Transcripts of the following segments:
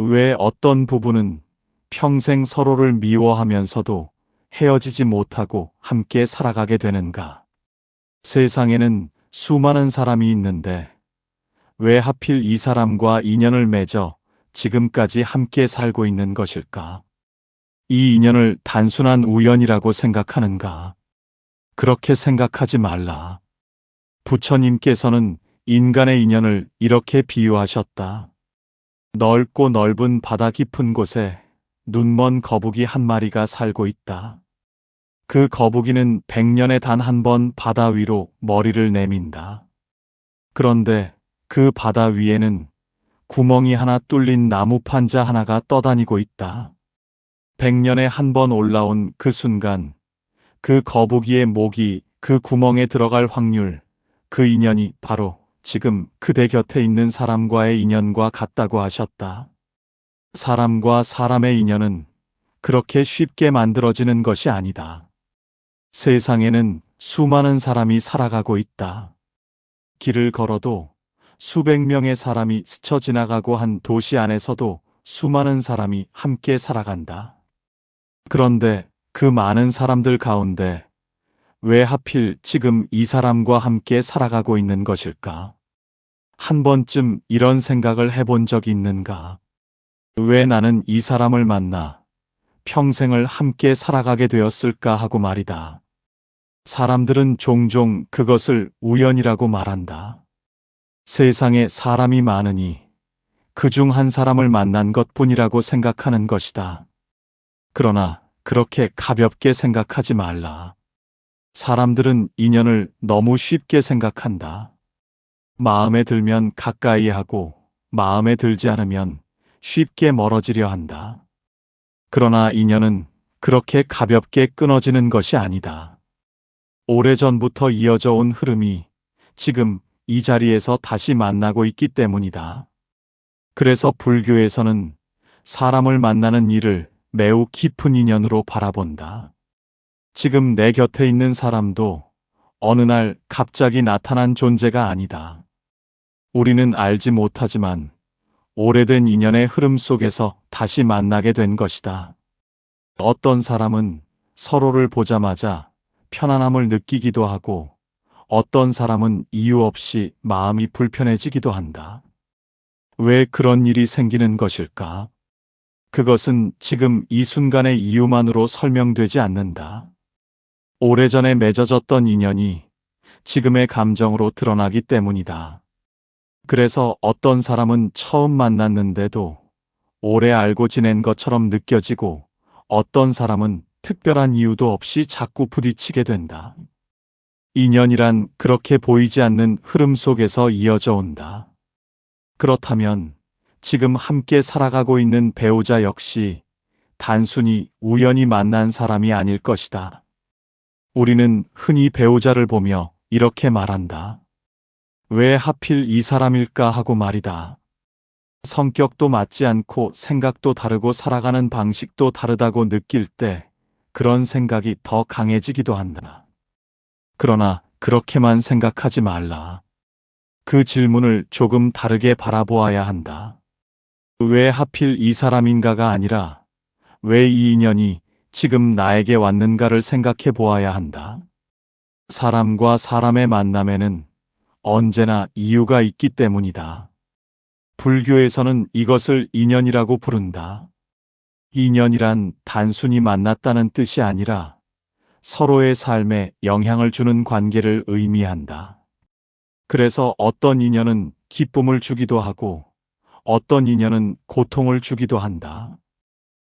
왜 어떤 부부는 평생 서로를 미워하면서도 헤어지지 못하고 함께 살아가게 되는가? 세상에는 수많은 사람이 있는데 왜 하필 이 사람과 인연을 맺어 지금까지 함께 살고 있는 것일까? 이 인연을 단순한 우연이라고 생각하는가? 그렇게 생각하지 말라. 부처님께서는 인간의 인연을 이렇게 비유하셨다. 넓고 넓은 바다 깊은 곳에 눈먼 거북이 한 마리가 살고 있다. 그 거북이는 100년에 단 한 번 바다 위로 머리를 내민다. 그런데 그 바다 위에는 구멍이 하나 뚫린 나무 판자 하나가 떠다니고 있다. 100년에 한 번 올라온 그 순간 그 거북이의 목이 그 구멍에 들어갈 확률, 그 인연이 바로 지금 그대 곁에 있는 사람과의 인연과 같다고 하셨다. 사람과 사람의 인연은 그렇게 쉽게 만들어지는 것이 아니다. 세상에는 수많은 사람이 살아가고 있다. 길을 걸어도 수백 명의 사람이 스쳐 지나가고 한 도시 안에서도 수많은 사람이 함께 살아간다. 그런데 그 많은 사람들 가운데 왜 하필 지금 이 사람과 함께 살아가고 있는 것일까? 한 번쯤 이런 생각을 해본 적이 있는가? 왜 나는 이 사람을 만나 평생을 함께 살아가게 되었을까 하고 말이다. 사람들은 종종 그것을 우연이라고 말한다. 세상에 사람이 많으니 그중 한 사람을 만난 것뿐이라고 생각하는 것이다. 그러나 그렇게 가볍게 생각하지 말라. 사람들은 인연을 너무 쉽게 생각한다. 마음에 들면 가까이 하고 마음에 들지 않으면 쉽게 멀어지려 한다. 그러나 인연은 그렇게 가볍게 끊어지는 것이 아니다. 오래전부터 이어져 온 흐름이 지금 이 자리에서 다시 만나고 있기 때문이다. 그래서 불교에서는 사람을 만나는 일을 매우 깊은 인연으로 바라본다. 지금 내 곁에 있는 사람도 어느 날 갑자기 나타난 존재가 아니다. 우리는 알지 못하지만 오래된 인연의 흐름 속에서 다시 만나게 된 것이다. 어떤 사람은 서로를 보자마자 편안함을 느끼기도 하고 어떤 사람은 이유 없이 마음이 불편해지기도 한다. 왜 그런 일이 생기는 것일까? 그것은 지금 이 순간의 이유만으로 설명되지 않는다. 오래전에 맺어졌던 인연이 지금의 감정으로 드러나기 때문이다. 그래서 어떤 사람은 처음 만났는데도 오래 알고 지낸 것처럼 느껴지고 어떤 사람은 특별한 이유도 없이 자꾸 부딪히게 된다. 인연이란 그렇게 보이지 않는 흐름 속에서 이어져 온다. 그렇다면 지금 함께 살아가고 있는 배우자 역시 단순히 우연히 만난 사람이 아닐 것이다. 우리는 흔히 배우자를 보며 이렇게 말한다. 왜 하필 이 사람일까 하고 말이다. 성격도 맞지 않고 생각도 다르고 살아가는 방식도 다르다고 느낄 때 그런 생각이 더 강해지기도 한다. 그러나 그렇게만 생각하지 말라. 그 질문을 조금 다르게 바라보아야 한다. 왜 하필 이 사람인가가 아니라 왜 이 인연이 지금 나에게 왔는가를 생각해 보아야 한다. 사람과 사람의 만남에는 언제나 이유가 있기 때문이다. 불교에서는 이것을 인연이라고 부른다. 인연이란 단순히 만났다는 뜻이 아니라 서로의 삶에 영향을 주는 관계를 의미한다. 그래서 어떤 인연은 기쁨을 주기도 하고 어떤 인연은 고통을 주기도 한다.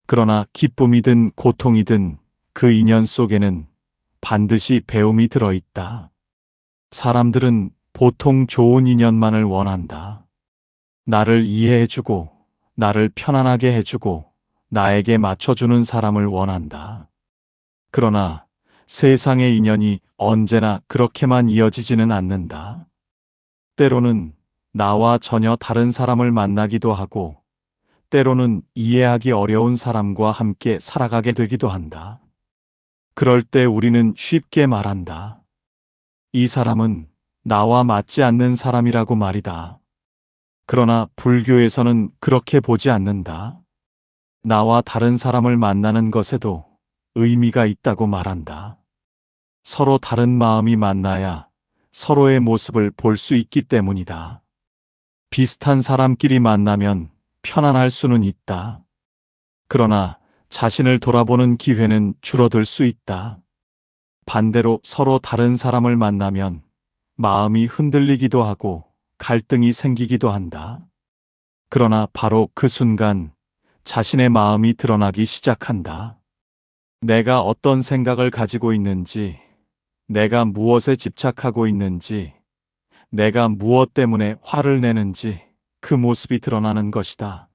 그러나 기쁨이든 고통이든 그 인연 속에는 반드시 배움이 들어있다. 사람들은 보통 좋은 인연만을 원한다. 나를 이해해주고 나를 편안하게 해주고 나에게 맞춰주는 사람을 원한다. 그러나 세상의 인연이 언제나 그렇게만 이어지지는 않는다. 때로는 나와 전혀 다른 사람을 만나기도 하고 때로는 이해하기 어려운 사람과 함께 살아가게 되기도 한다. 그럴 때 우리는 쉽게 말한다. 이 사람은 나와 맞지 않는 사람이라고 말이다. 그러나 불교에서는 그렇게 보지 않는다. 나와 다른 사람을 만나는 것에도 의미가 있다고 말한다. 서로 다른 마음이 만나야 서로의 모습을 볼 수 있기 때문이다. 비슷한 사람끼리 만나면 편안할 수는 있다. 그러나 자신을 돌아보는 기회는 줄어들 수 있다. 반대로 서로 다른 사람을 만나면 마음이 흔들리기도 하고 갈등이 생기기도 한다. 그러나 바로 그 순간 자신의 마음이 드러나기 시작한다. 내가 어떤 생각을 가지고 있는지, 내가 무엇에 집착하고 있는지, 내가 무엇 때문에 화를 내는지 그 모습이 드러나는 것이다.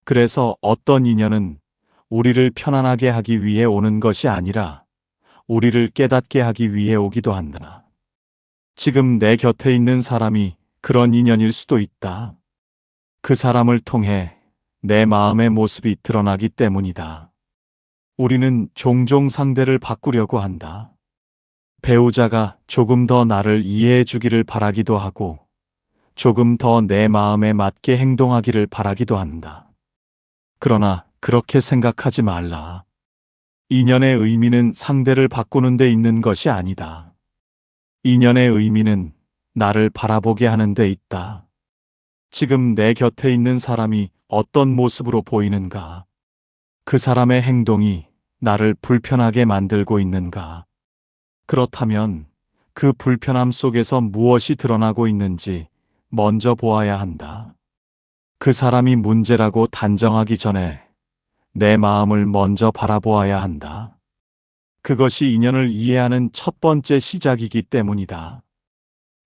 그래서 어떤 인연은 우리를 편안하게 하기 위해 오는 것이 아니라 우리를 깨닫게 하기 위해 오기도 한다. 지금 내 곁에 있는 사람이 그런 인연일 수도 있다. 그 사람을 통해 내 마음의 모습이 드러나기 때문이다. 우리는 종종 상대를 바꾸려고 한다. 배우자가 조금 더 나를 이해해 주기를 바라기도 하고, 조금 더 내 마음에 맞게 행동하기를 바라기도 한다. 그러나 그렇게 생각하지 말라. 인연의 의미는 상대를 바꾸는 데 있는 것이 아니다. 인연의 의미는 나를 바라보게 하는 데 있다. 지금 내 곁에 있는 사람이 어떤 모습으로 보이는가? 그 사람의 행동이 나를 불편하게 만들고 있는가? 그렇다면 그 불편함 속에서 무엇이 드러나고 있는지 먼저 보아야 한다. 그 사람이 문제라고 단정하기 전에 내 마음을 먼저 바라보아야 한다. 그것이 인연을 이해하는 첫 번째 시작이기 때문이다.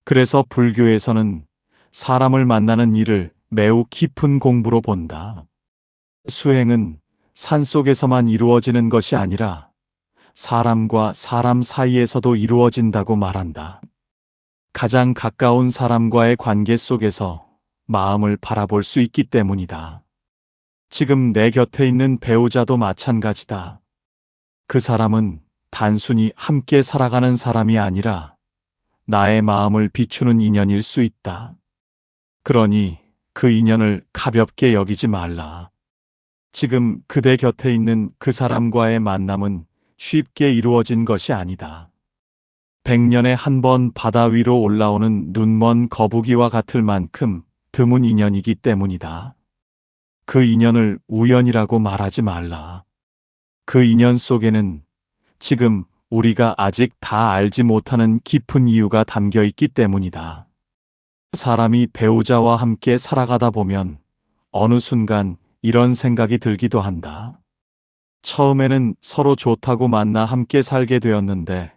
그래서 불교에서는 사람을 만나는 일을 매우 깊은 공부로 본다. 수행은 산속에서만 이루어지는 것이 아니라 사람과 사람 사이에서도 이루어진다고 말한다. 가장 가까운 사람과의 관계 속에서 마음을 바라볼 수 있기 때문이다. 지금 내 곁에 있는 배우자도 마찬가지다. 그 사람은 단순히 함께 살아가는 사람이 아니라 나의 마음을 비추는 인연일 수 있다. 그러니 그 인연을 가볍게 여기지 말라. 지금 그대 곁에 있는 그 사람과의 만남은 쉽게 이루어진 것이 아니다. 100년에 한 번 바다 위로 올라오는 눈먼 거북이와 같을 만큼 드문 인연이기 때문이다. 그 인연을 우연이라고 말하지 말라. 그 인연 속에는 지금 우리가 아직 다 알지 못하는 깊은 이유가 담겨 있기 때문이다. 사람이 배우자와 함께 살아가다 보면 어느 순간 이런 생각이 들기도 한다. 처음에는 서로 좋다고 만나 함께 살게 되었는데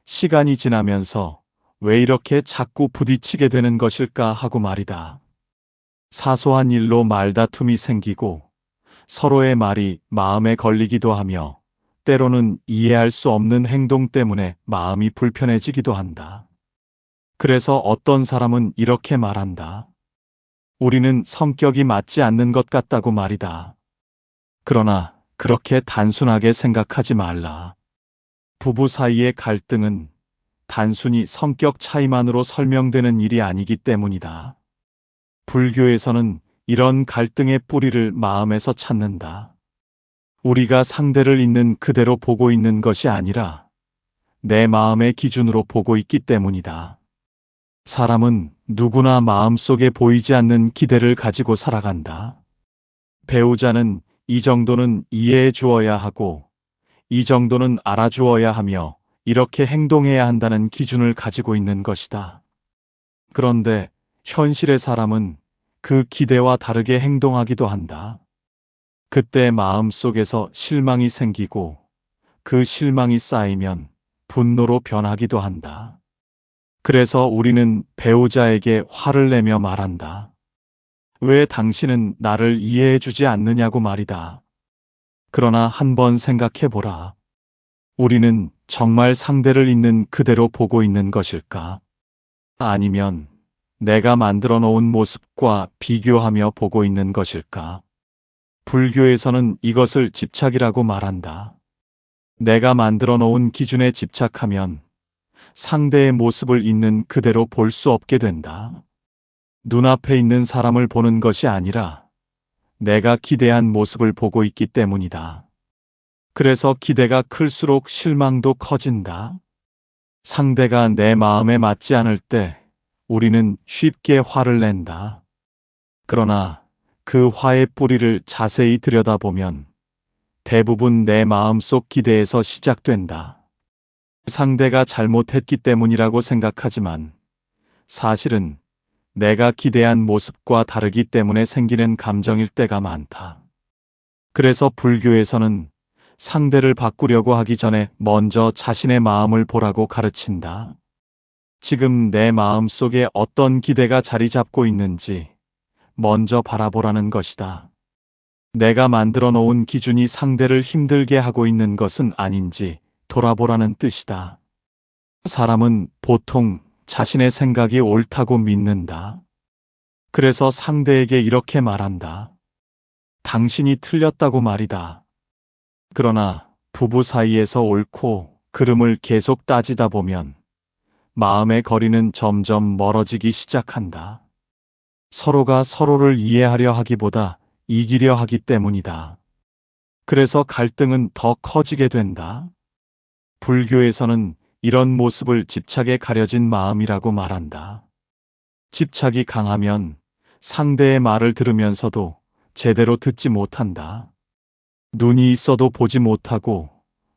시간이 지나면서 왜 이렇게 자꾸 부딪히게 되는 것일까 하고 말이다. 사소한 일로 말다툼이 생기고 서로의 말이 마음에 걸리기도 하며 때로는 이해할 수 없는 행동 때문에 마음이 불편해지기도 한다. 그래서 어떤 사람은 이렇게 말한다. 우리는 성격이 맞지 않는 것 같다고 말이다. 그러나 그렇게 단순하게 생각하지 말라. 부부 사이의 갈등은 단순히 성격 차이만으로 설명되는 일이 아니기 때문이다. 불교에서는 이런 갈등의 뿌리를 마음에서 찾는다. 우리가 상대를 있는 그대로 보고 있는 것이 아니라 내 마음의 기준으로 보고 있기 때문이다. 사람은 누구나 마음속에 보이지 않는 기대를 가지고 살아간다. 배우자는 이 정도는 이해해 주어야 하고 이 정도는 알아주어야 하며 이렇게 행동해야 한다는 기준을 가지고 있는 것이다. 그런데 현실의 사람은 그 기대와 다르게 행동하기도 한다. 그때 마음속에서 실망이 생기고 그 실망이 쌓이면 분노로 변하기도 한다. 그래서 우리는 배우자에게 화를 내며 말한다. 왜 당신은 나를 이해해 주지 않느냐고 말이다. 그러나 한번 생각해 보라. 우리는 정말 상대를 있는 그대로 보고 있는 것일까? 아니면 내가 만들어 놓은 모습과 비교하며 보고 있는 것일까? 불교에서는 이것을 집착이라고 말한다. 내가 만들어 놓은 기준에 집착하면 상대의 모습을 있는 그대로 볼 수 없게 된다. 눈앞에 있는 사람을 보는 것이 아니라 내가 기대한 모습을 보고 있기 때문이다. 그래서 기대가 클수록 실망도 커진다. 상대가 내 마음에 맞지 않을 때 우리는 쉽게 화를 낸다. 그러나 그 화의 뿌리를 자세히 들여다보면 대부분 내 마음속 기대에서 시작된다. 상대가 잘못했기 때문이라고 생각하지만 사실은 내가 기대한 모습과 다르기 때문에 생기는 감정일 때가 많다. 그래서 불교에서는 상대를 바꾸려고 하기 전에 먼저 자신의 마음을 보라고 가르친다. 지금 내 마음 속에 어떤 기대가 자리 잡고 있는지 먼저 바라보라는 것이다. 내가 만들어 놓은 기준이 상대를 힘들게 하고 있는 것은 아닌지 돌아보라는 뜻이다. 사람은 보통 자신의 생각이 옳다고 믿는다. 그래서 상대에게 이렇게 말한다. 당신이 틀렸다고 말이다. 그러나 부부 사이에서 옳고 그름을 계속 따지다 보면 마음의 거리는 점점 멀어지기 시작한다. 서로가 서로를 이해하려 하기보다 이기려 하기 때문이다. 그래서 갈등은 더 커지게 된다. 불교에서는 이런 모습을 집착에 가려진 마음이라고 말한다. 집착이 강하면 상대의 말을 들으면서도 제대로 듣지 못한다. 눈이 있어도 보지 못하고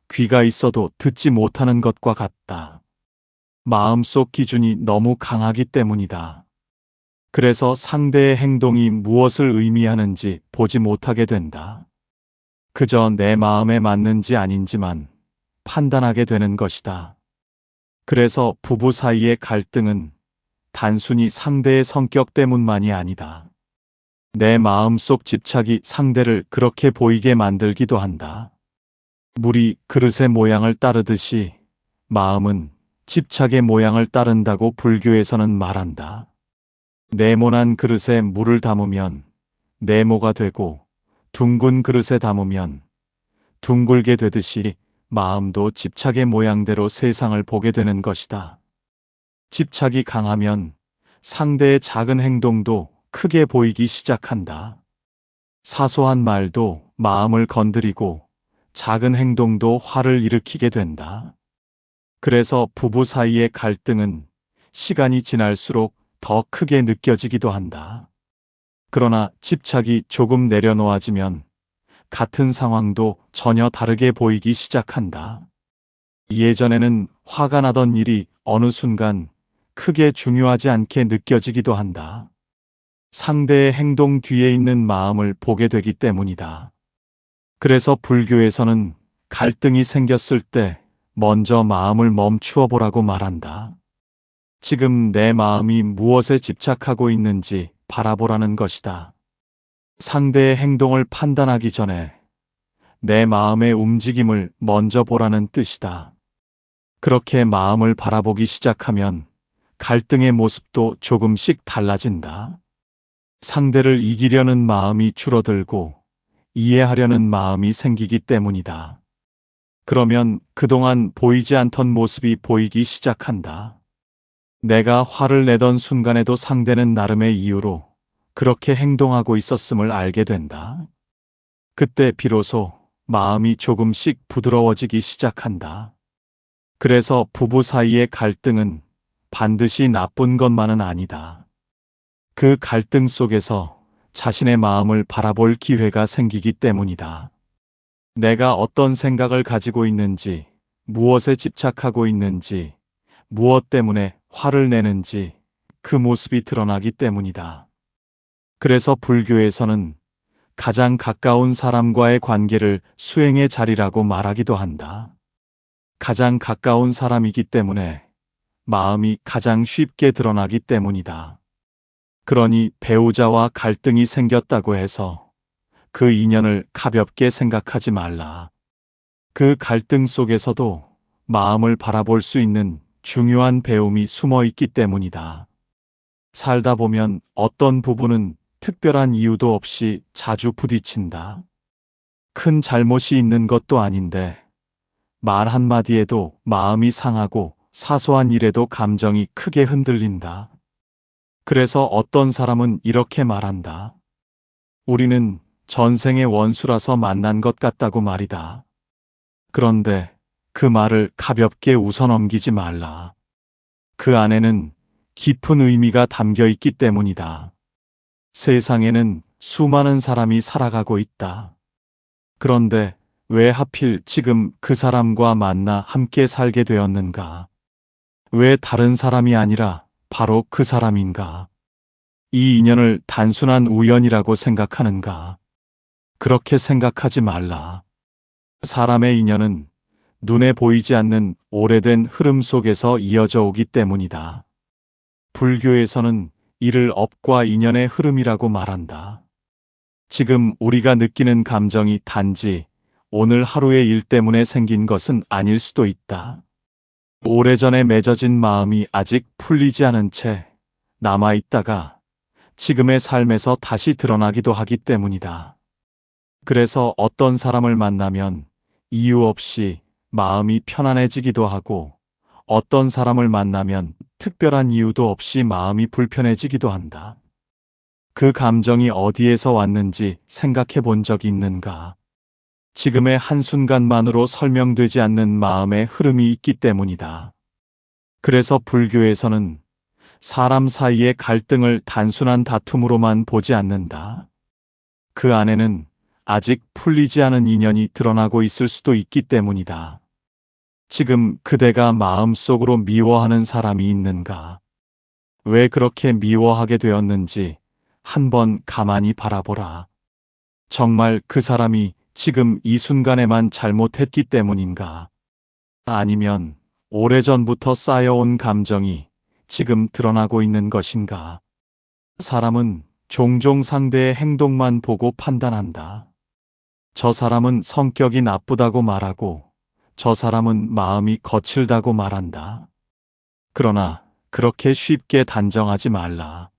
귀가 있어도 듣지 못하는 것과 같다. 마음속 기준이 너무 강하기 때문이다. 그래서 상대의 행동이 무엇을 의미하는지 보지 못하게 된다. 그저 내 마음에 맞는지 아닌지만 판단하게 되는 것이다. 그래서 부부 사이의 갈등은 단순히 상대의 성격 때문만이 아니다. 내 마음속 집착이 상대를 그렇게 보이게 만들기도 한다. 물이 그릇의 모양을 따르듯이 마음은 집착의 모양을 따른다고 불교에서는 말한다. 네모난 그릇에 물을 담으면 네모가 되고 둥근 그릇에 담으면 둥글게 되듯이 마음도 집착의 모양대로 세상을 보게 되는 것이다. 집착이 강하면 상대의 작은 행동도 크게 보이기 시작한다. 사소한 말도 마음을 건드리고 작은 행동도 화를 일으키게 된다. 그래서 부부 사이의 갈등은 시간이 지날수록 더 크게 느껴지기도 한다. 그러나 집착이 조금 내려놓아지면 같은 상황도 전혀 다르게 보이기 시작한다. 예전에는 화가 나던 일이 어느 순간 크게 중요하지 않게 느껴지기도 한다. 상대의 행동 뒤에 있는 마음을 보게 되기 때문이다. 그래서 불교에서는 갈등이 생겼을 때 먼저 마음을 멈추어 보라고 말한다. 지금 내 마음이 무엇에 집착하고 있는지 바라보라는 것이다. 상대의 행동을 판단하기 전에 내 마음의 움직임을 먼저 보라는 뜻이다. 그렇게 마음을 바라보기 시작하면 갈등의 모습도 조금씩 달라진다. 상대를 이기려는 마음이 줄어들고 이해하려는 마음이 생기기 때문이다. 그러면 그동안 보이지 않던 모습이 보이기 시작한다. 내가 화를 내던 순간에도 상대는 나름의 이유로 그렇게 행동하고 있었음을 알게 된다. 그때 비로소 마음이 조금씩 부드러워지기 시작한다. 그래서 부부 사이의 갈등은 반드시 나쁜 것만은 아니다. 그 갈등 속에서 자신의 마음을 바라볼 기회가 생기기 때문이다. 내가 어떤 생각을 가지고 있는지, 무엇에 집착하고 있는지, 무엇 때문에 화를 내는지 그 모습이 드러나기 때문이다. 그래서 불교에서는 가장 가까운 사람과의 관계를 수행의 자리라고 말하기도 한다. 가장 가까운 사람이기 때문에 마음이 가장 쉽게 드러나기 때문이다. 그러니 배우자와 갈등이 생겼다고 해서 그 인연을 가볍게 생각하지 말라. 그 갈등 속에서도 마음을 바라볼 수 있는 중요한 배움이 숨어 있기 때문이다. 살다 보면 어떤 부부는 특별한 이유도 없이 자주 부딪힌다. 큰 잘못이 있는 것도 아닌데 말 한마디에도 마음이 상하고 사소한 일에도 감정이 크게 흔들린다. 그래서 어떤 사람은 이렇게 말한다. 우리는 전생의 원수라서 만난 것 같다고 말이다. 그런데 그 말을 가볍게 웃어넘기지 말라. 그 안에는 깊은 의미가 담겨 있기 때문이다. 세상에는 수많은 사람이 살아가고 있다. 그런데 왜 하필 지금 그 사람과 만나 함께 살게 되었는가? 왜 다른 사람이 아니라 바로 그 사람인가? 이 인연을 단순한 우연이라고 생각하는가? 그렇게 생각하지 말라. 사람의 인연은 눈에 보이지 않는 오래된 흐름 속에서 이어져 오기 때문이다. 불교에서는 이를 업과 인연의 흐름이라고 말한다. 지금 우리가 느끼는 감정이 단지 오늘 하루의 일 때문에 생긴 것은 아닐 수도 있다. 오래전에 맺어진 마음이 아직 풀리지 않은 채 남아있다가 지금의 삶에서 다시 드러나기도 하기 때문이다. 그래서 어떤 사람을 만나면 이유 없이 마음이 편안해지기도 하고 어떤 사람을 만나면 특별한 이유도 없이 마음이 불편해지기도 한다. 그 감정이 어디에서 왔는지 생각해 본 적이 있는가? 지금의 한순간만으로 설명되지 않는 마음의 흐름이 있기 때문이다. 그래서 불교에서는 사람 사이의 갈등을 단순한 다툼으로만 보지 않는다. 그 안에는 아직 풀리지 않은 인연이 드러나고 있을 수도 있기 때문이다. 지금 그대가 마음속으로 미워하는 사람이 있는가? 왜 그렇게 미워하게 되었는지 한번 가만히 바라보라. 정말 그 사람이 지금 이 순간에만 잘못했기 때문인가? 아니면 오래전부터 쌓여온 감정이 지금 드러나고 있는 것인가? 사람은 종종 상대의 행동만 보고 판단한다. 저 사람은 성격이 나쁘다고 말하고 저 사람은 마음이 거칠다고 말한다. 그러나 그렇게 쉽게 단정하지 말라.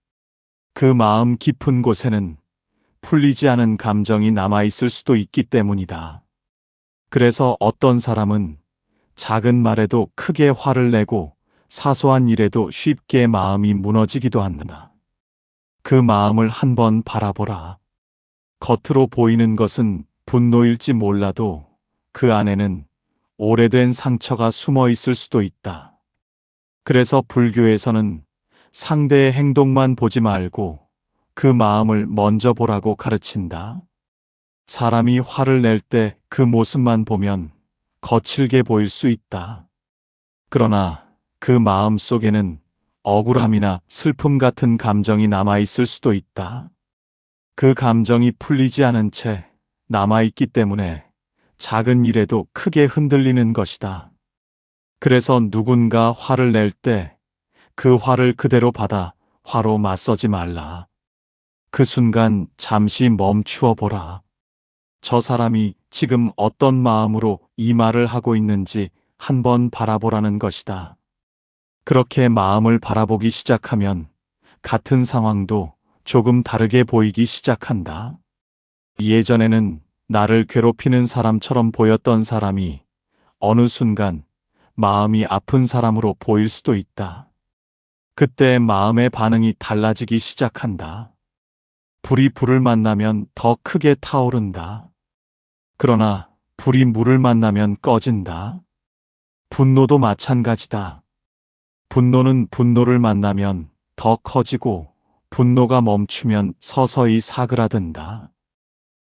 그 마음 깊은 곳에는 풀리지 않은 감정이 남아있을 수도 있기 때문이다. 그래서 어떤 사람은 작은 말에도 크게 화를 내고 사소한 일에도 쉽게 마음이 무너지기도 한다. 그 마음을 한번 바라보라. 겉으로 보이는 것은 분노일지 몰라도 그 안에는 오래된 상처가 숨어 있을 수도 있다. 그래서 불교에서는 상대의 행동만 보지 말고 그 마음을 먼저 보라고 가르친다. 사람이 화를 낼 때 그 모습만 보면 거칠게 보일 수 있다. 그러나 그 마음 속에는 억울함이나 슬픔 같은 감정이 남아있을 수도 있다. 그 감정이 풀리지 않은 채 남아있기 때문에 작은 일에도 크게 흔들리는 것이다. 그래서 누군가 화를 낼 때 그 화를 그대로 받아 화로 맞서지 말라. 그 순간 잠시 멈추어 보라. 저 사람이 지금 어떤 마음으로 이 말을 하고 있는지 한번 바라보라는 것이다. 그렇게 마음을 바라보기 시작하면 같은 상황도 조금 다르게 보이기 시작한다. 예전에는 나를 괴롭히는 사람처럼 보였던 사람이 어느 순간 마음이 아픈 사람으로 보일 수도 있다. 그때 마음의 반응이 달라지기 시작한다. 불이 불을 만나면 더 크게 타오른다. 그러나 불이 물을 만나면 꺼진다. 분노도 마찬가지다. 분노는 분노를 만나면 더 커지고 분노가 멈추면 서서히 사그라든다.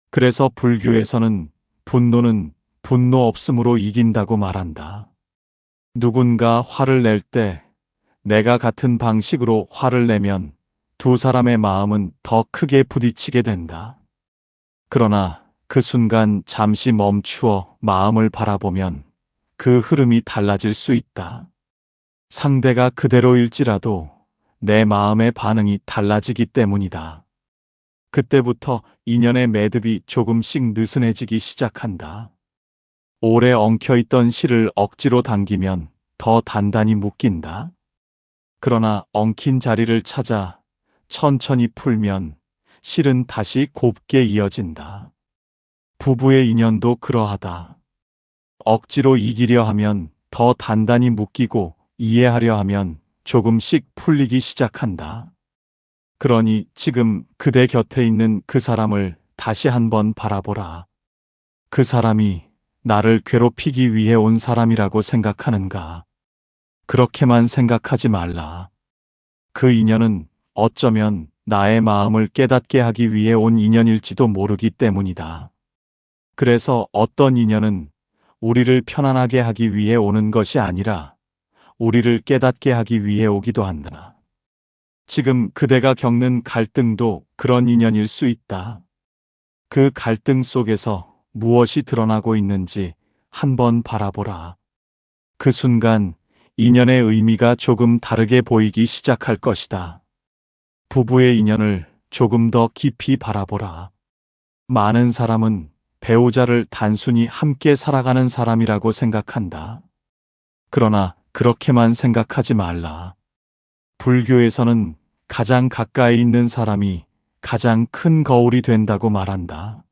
그래서 불교에서는 분노는 분노 없음으로 이긴다고 말한다. 누군가 화를 낼 때 내가 같은 방식으로 화를 내면 두 사람의 마음은 더 크게 부딪히게 된다. 그러나 그 순간 잠시 멈추어 마음을 바라보면 그 흐름이 달라질 수 있다. 상대가 그대로일지라도 내 마음의 반응이 달라지기 때문이다. 그때부터 인연의 매듭이 조금씩 느슨해지기 시작한다. 오래 엉켜있던 실을 억지로 당기면 더 단단히 묶인다. 그러나 엉킨 자리를 찾아 천천히 풀면 실은 다시 곱게 이어진다. 부부의 인연도 그러하다. 억지로 이기려 하면 더 단단히 묶이고 이해하려 하면 조금씩 풀리기 시작한다. 그러니 지금 그대 곁에 있는 그 사람을 다시 한번 바라보라. 그 사람이 나를 괴롭히기 위해 온 사람이라고 생각하는가? 그렇게만 생각하지 말라. 그 인연은 어쩌면 나의 마음을 깨닫게 하기 위해 온 인연일지도 모르기 때문이다. 그래서 어떤 인연은 우리를 편안하게 하기 위해 오는 것이 아니라 우리를 깨닫게 하기 위해 오기도 한다. 지금 그대가 겪는 갈등도 그런 인연일 수 있다. 그 갈등 속에서 무엇이 드러나고 있는지 한번 바라보라. 그 순간 인연의 의미가 조금 다르게 보이기 시작할 것이다. 부부의 인연을 조금 더 깊이 바라보라. 많은 사람은 배우자를 단순히 함께 살아가는 사람이라고 생각한다. 그러나 그렇게만 생각하지 말라. 불교에서는 가장 가까이 있는 사람이 가장 큰 거울이 된다고 말한다.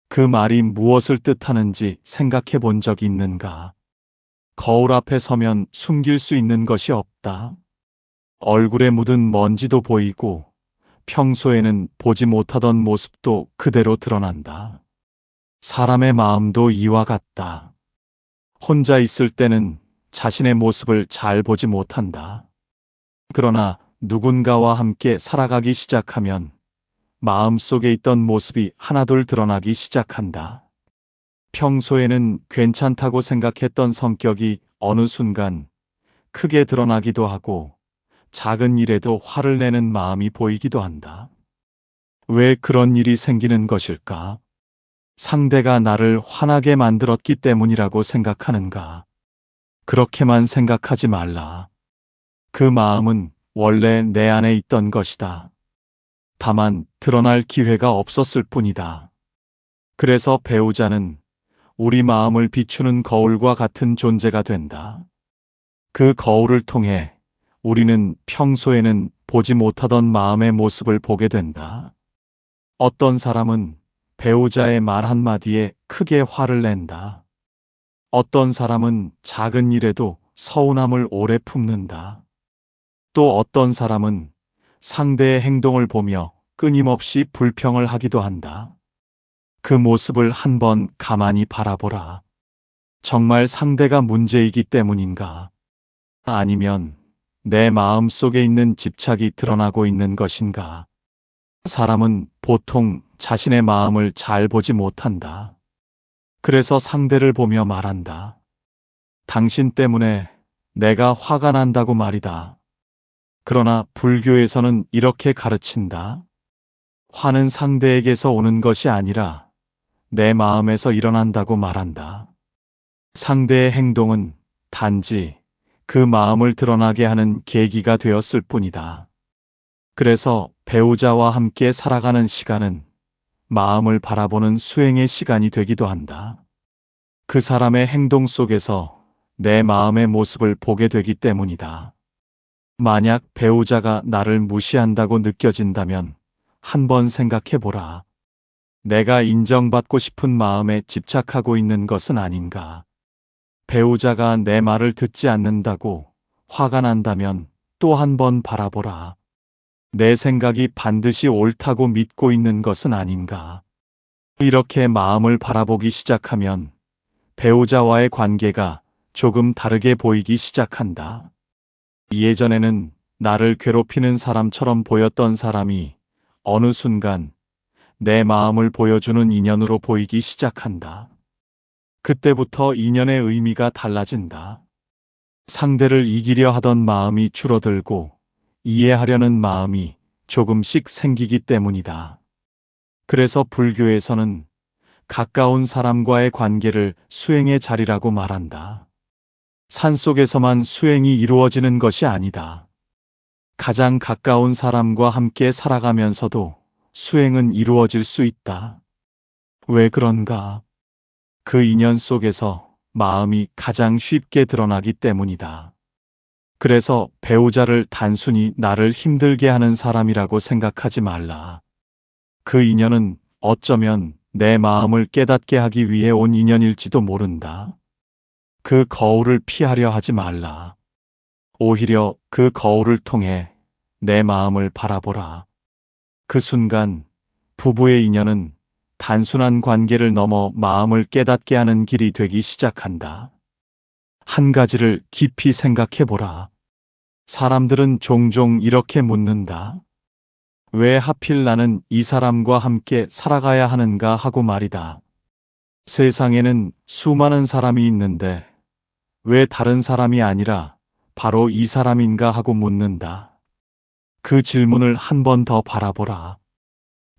그 말이 무엇을 뜻하는지 생각해 본 적 있는가? 거울 앞에 서면 숨길 수 있는 것이 없다. 얼굴에 묻은 먼지도 보이고 평소에는 보지 못하던 모습도 그대로 드러난다. 사람의 마음도 이와 같다. 혼자 있을 때는 자신의 모습을 잘 보지 못한다. 그러나 누군가와 함께 살아가기 시작하면 마음속에 있던 모습이 하나둘 드러나기 시작한다. 평소에는 괜찮다고 생각했던 성격이 어느 순간 크게 드러나기도 하고 작은 일에도 화를 내는 마음이 보이기도 한다. 왜 그런 일이 생기는 것일까? 상대가 나를 화나게 만들었기 때문이라고 생각하는가? 그렇게만 생각하지 말라. 그 마음은 원래 내 안에 있던 것이다. 다만 드러날 기회가 없었을 뿐이다. 그래서 배우자는 우리 마음을 비추는 거울과 같은 존재가 된다. 그 거울을 통해 우리는 평소에는 보지 못하던 마음의 모습을 보게 된다. 어떤 사람은 배우자의 말 한마디에 크게 화를 낸다. 어떤 사람은 작은 일에도 서운함을 오래 품는다. 또 어떤 사람은 상대의 행동을 보며 끊임없이 불평을 하기도 한다. 그 모습을 한번 가만히 바라보라. 정말 상대가 문제이기 때문인가? 아니면 내 마음 속에 있는 집착이 드러나고 있는 것인가? 사람은 보통 자신의 마음을 잘 보지 못한다. 그래서 상대를 보며 말한다. 당신 때문에 내가 화가 난다고 말이다. 그러나 불교에서는 이렇게 가르친다. 화는 상대에게서 오는 것이 아니라 내 마음에서 일어난다고 말한다. 상대의 행동은 단지 그 마음을 드러나게 하는 계기가 되었을 뿐이다. 그래서 배우자와 함께 살아가는 시간은 마음을 바라보는 수행의 시간이 되기도 한다. 그 사람의 행동 속에서 내 마음의 모습을 보게 되기 때문이다. 만약 배우자가 나를 무시한다고 느껴진다면 한번 생각해 보라. 내가 인정받고 싶은 마음에 집착하고 있는 것은 아닌가? 배우자가 내 말을 듣지 않는다고 화가 난다면 또 한 번 바라보라. 내 생각이 반드시 옳다고 믿고 있는 것은 아닌가? 이렇게 마음을 바라보기 시작하면 배우자와의 관계가 조금 다르게 보이기 시작한다. 예전에는 나를 괴롭히는 사람처럼 보였던 사람이 어느 순간 내 마음을 보여주는 인연으로 보이기 시작한다. 그때부터 인연의 의미가 달라진다. 상대를 이기려 하던 마음이 줄어들고 이해하려는 마음이 조금씩 생기기 때문이다. 그래서 불교에서는 가까운 사람과의 관계를 수행의 자리라고 말한다. 산속에서만 수행이 이루어지는 것이 아니다. 가장 가까운 사람과 함께 살아가면서도 수행은 이루어질 수 있다. 왜 그런가? 그 인연 속에서 마음이 가장 쉽게 드러나기 때문이다. 그래서 배우자를 단순히 나를 힘들게 하는 사람이라고 생각하지 말라. 그 인연은 어쩌면 내 마음을 깨닫게 하기 위해 온 인연일지도 모른다. 그 거울을 피하려 하지 말라. 오히려 그 거울을 통해 내 마음을 바라보라. 그 순간 부부의 인연은 단순한 관계를 넘어 마음을 깨닫게 하는 길이 되기 시작한다. 한 가지를 깊이 생각해 보라. 사람들은 종종 이렇게 묻는다. 왜 하필 나는 이 사람과 함께 살아가야 하는가 하고 말이다. 세상에는 수많은 사람이 있는데 왜 다른 사람이 아니라 바로 이 사람인가 하고 묻는다. 그 질문을 한 번 더 바라보라.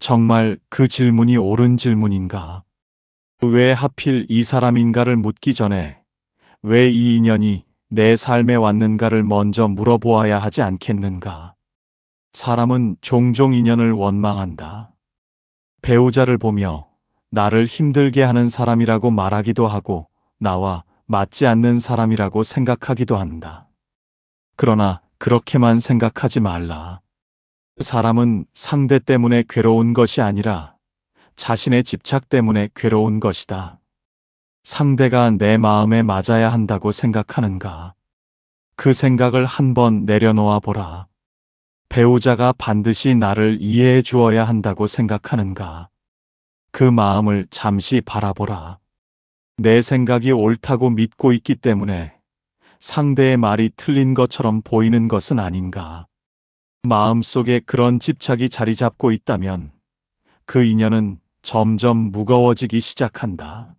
정말 그 질문이 옳은 질문인가? 왜 하필 이 사람인가를 묻기 전에 왜 이 인연이 내 삶에 왔는가를 먼저 물어보아야 하지 않겠는가? 사람은 종종 인연을 원망한다. 배우자를 보며 나를 힘들게 하는 사람이라고 말하기도 하고 나와 맞지 않는 사람이라고 생각하기도 한다. 그러나 그렇게만 생각하지 말라. 사람은 상대 때문에 괴로운 것이 아니라 자신의 집착 때문에 괴로운 것이다. 상대가 내 마음에 맞아야 한다고 생각하는가? 그 생각을 한번 내려놓아 보라. 배우자가 반드시 나를 이해해 주어야 한다고 생각하는가? 그 마음을 잠시 바라보라. 내 생각이 옳다고 믿고 있기 때문에 상대의 말이 틀린 것처럼 보이는 것은 아닌가? 마음속에 그런 집착이 자리 잡고 있다면 그 인연은 점점 무거워지기 시작한다.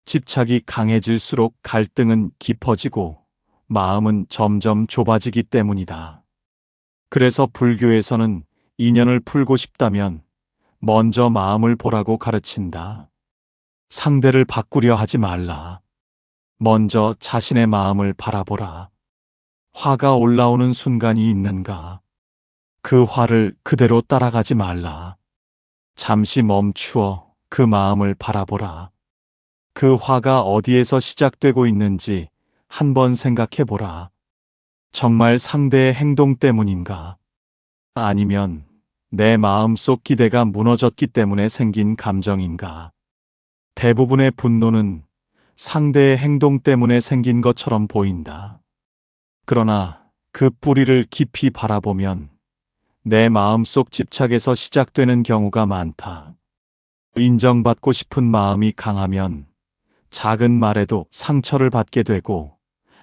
집착이 강해질수록 갈등은 깊어지고 마음은 점점 좁아지기 때문이다. 그래서 불교에서는 인연을 풀고 싶다면 먼저 마음을 보라고 가르친다. 상대를 바꾸려 하지 말라. 먼저 자신의 마음을 바라보라. 화가 올라오는 순간이 있는가? 그 화를 그대로 따라가지 말라. 잠시 멈추어 그 마음을 바라보라. 그 화가 어디에서 시작되고 있는지 한번 생각해 보라. 정말 상대의 행동 때문인가? 아니면 내 마음속 기대가 무너졌기 때문에 생긴 감정인가? 대부분의 분노는 상대의 행동 때문에 생긴 것처럼 보인다. 그러나 그 뿌리를 깊이 바라보면 내 마음속 집착에서 시작되는 경우가 많다. 인정받고 싶은 마음이 강하면 작은 말에도 상처를 받게 되고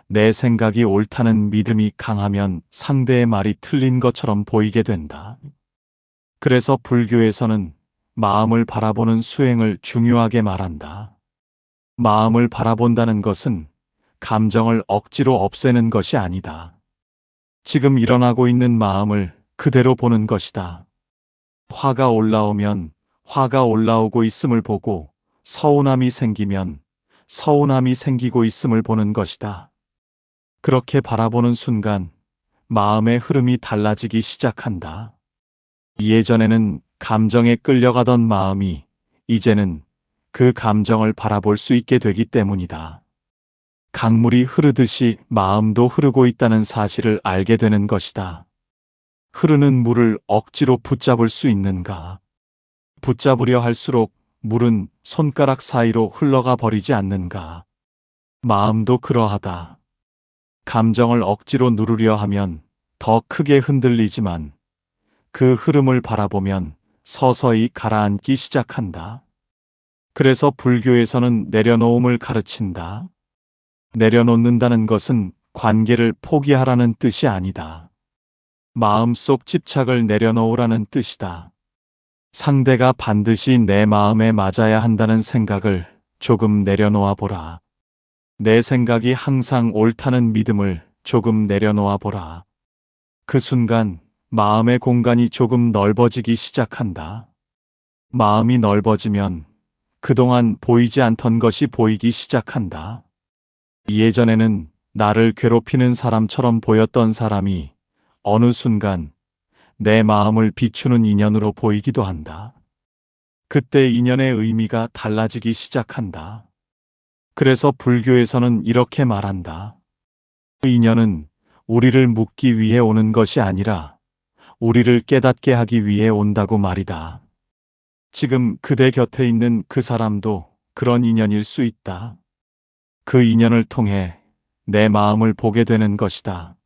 내 생각이 옳다는 믿음이 강하면 상대의 말이 틀린 것처럼 보이게 된다. 그래서 불교에서는 마음을 바라보는 수행을 중요하게 말한다. 마음을 바라본다는 것은 감정을 억지로 없애는 것이 아니다. 지금 일어나고 있는 마음을 그대로 보는 것이다. 화가 올라오면 화가 올라오고 있음을 보고 서운함이 생기면 서운함이 생기고 있음을 보는 것이다. 그렇게 바라보는 순간 마음의 흐름이 달라지기 시작한다. 예전에는 감정에 끌려가던 마음이 이제는 그 감정을 바라볼 수 있게 되기 때문이다. 강물이 흐르듯이 마음도 흐르고 있다는 사실을 알게 되는 것이다. 흐르는 물을 억지로 붙잡을 수 있는가? 붙잡으려 할수록 물은 손가락 사이로 흘러가 버리지 않는가? 마음도 그러하다. 감정을 억지로 누르려 하면 더 크게 흔들리지만 그 흐름을 바라보면 서서히 가라앉기 시작한다. 그래서 불교에서는 내려놓음을 가르친다. 내려놓는다는 것은 관계를 포기하라는 뜻이 아니다. 마음속 집착을 내려놓으라는 뜻이다. 상대가 반드시 내 마음에 맞아야 한다는 생각을 조금 내려놓아 보라. 내 생각이 항상 옳다는 믿음을 조금 내려놓아 보라. 그 순간 마음의 공간이 조금 넓어지기 시작한다. 마음이 넓어지면 그동안 보이지 않던 것이 보이기 시작한다. 예전에는 나를 괴롭히는 사람처럼 보였던 사람이 어느 순간 내 마음을 비추는 인연으로 보이기도 한다. 그때 인연의 의미가 달라지기 시작한다. 그래서 불교에서는 이렇게 말한다. 인연은 우리를 묶기 위해 오는 것이 아니라 우리를 깨닫게 하기 위해 온다고 말이다. 지금 그대 곁에 있는 그 사람도 그런 인연일 수 있다. 그 인연을 통해 내 마음을 보게 되는 것이다.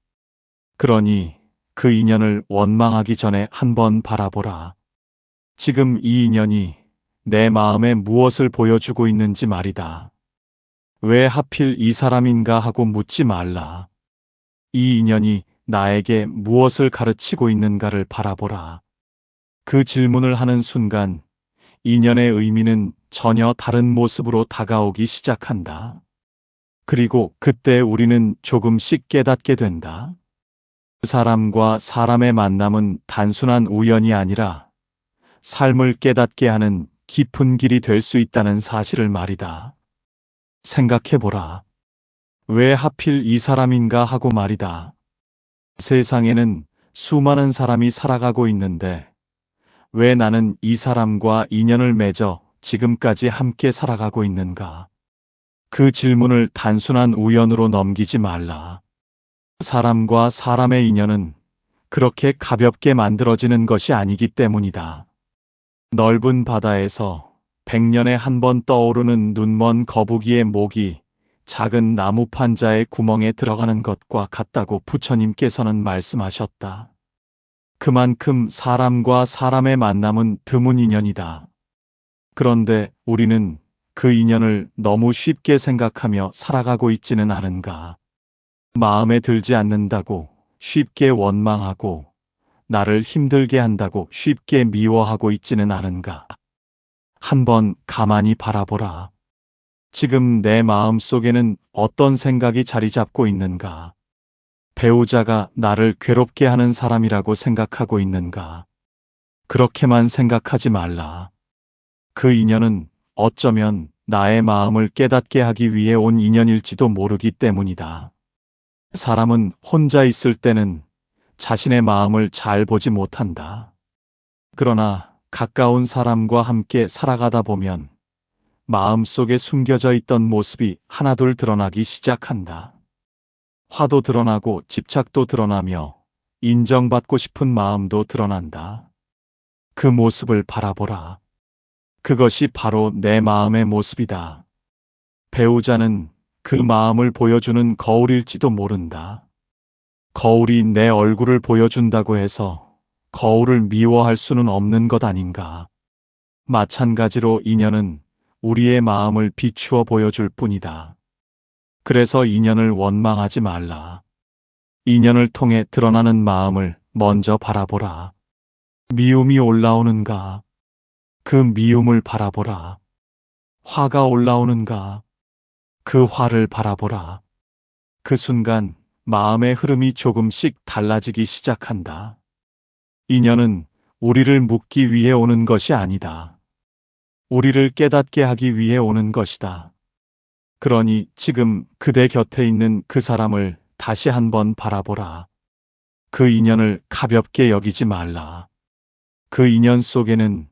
그러니 그 인연을 원망하기 전에 한번 바라보라. 지금 이 인연이 내 마음에 무엇을 보여주고 있는지 말이다. 왜 하필 이 사람인가 하고 묻지 말라. 이 인연이 나에게 무엇을 가르치고 있는가를 바라보라. 그 질문을 하는 순간 인연의 의미는 전혀 다른 모습으로 다가오기 시작한다. 그리고 그때 우리는 조금씩 깨닫게 된다. 그 사람과 사람의 만남은 단순한 우연이 아니라 삶을 깨닫게 하는 깊은 길이 될 수 있다는 사실을 말이다. 생각해보라. 왜 하필 이 사람인가 하고 말이다. 세상에는 수많은 사람이 살아가고 있는데 왜 나는 이 사람과 인연을 맺어 지금까지 함께 살아가고 있는가? 그 질문을 단순한 우연으로 넘기지 말라. 사람과 사람의 인연은 그렇게 가볍게 만들어지는 것이 아니기 때문이다. 넓은 바다에서 100년에 한 번 떠오르는 눈먼 거북이의 목이 작은 나무 판자의 구멍에 들어가는 것과 같다고 부처님께서는 말씀하셨다. 그만큼 사람과 사람의 만남은 드문 인연이다. 그런데 우리는 그 인연을 너무 쉽게 생각하며 살아가고 있지는 않은가? 마음에 들지 않는다고 쉽게 원망하고 나를 힘들게 한다고 쉽게 미워하고 있지는 않은가? 한번 가만히 바라보라. 지금 내 마음 속에는 어떤 생각이 자리 잡고 있는가? 배우자가 나를 괴롭게 하는 사람이라고 생각하고 있는가? 그렇게만 생각하지 말라. 그 인연은 어쩌면 나의 마음을 깨닫게 하기 위해 온 인연일지도 모르기 때문이다. 사람은 혼자 있을 때는 자신의 마음을 잘 보지 못한다. 그러나 가까운 사람과 함께 살아가다 보면 마음속에 숨겨져 있던 모습이 하나둘 드러나기 시작한다. 화도 드러나고 집착도 드러나며 인정받고 싶은 마음도 드러난다. 그 모습을 바라보라. 그것이 바로 내 마음의 모습이다. 배우자는 그 마음을 보여주는 거울일지도 모른다. 거울이 내 얼굴을 보여준다고 해서 거울을 미워할 수는 없는 것 아닌가. 마찬가지로 인연은 우리의 마음을 비추어 보여줄 뿐이다. 그래서 인연을 원망하지 말라. 인연을 통해 드러나는 마음을 먼저 바라보라. 미움이 올라오는가? 그 미움을 바라보라. 화가 올라오는가? 그 화를 바라보라. 그 순간 마음의 흐름이 조금씩 달라지기 시작한다. 인연은 우리를 묶기 위해 오는 것이 아니다. 우리를 깨닫게 하기 위해 오는 것이다. 그러니 지금 그대 곁에 있는 그 사람을 다시 한번 바라보라. 그 인연을 가볍게 여기지 말라. 그 인연 속에는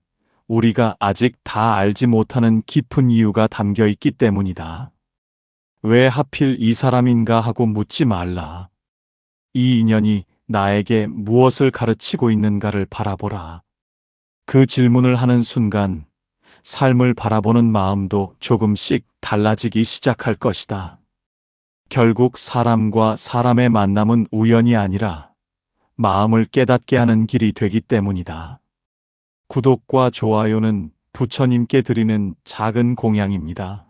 우리가 아직 다 알지 못하는 깊은 이유가 담겨 있기 때문이다. 왜 하필 이 사람인가 하고 묻지 말라. 이 인연이 나에게 무엇을 가르치고 있는가를 바라보라. 그 질문을 하는 순간 삶을 바라보는 마음도 조금씩 달라지기 시작할 것이다. 결국 사람과 사람의 만남은 우연이 아니라 마음을 깨닫게 하는 길이 되기 때문이다. 구독과 좋아요는 부처님께 드리는 작은 공양입니다.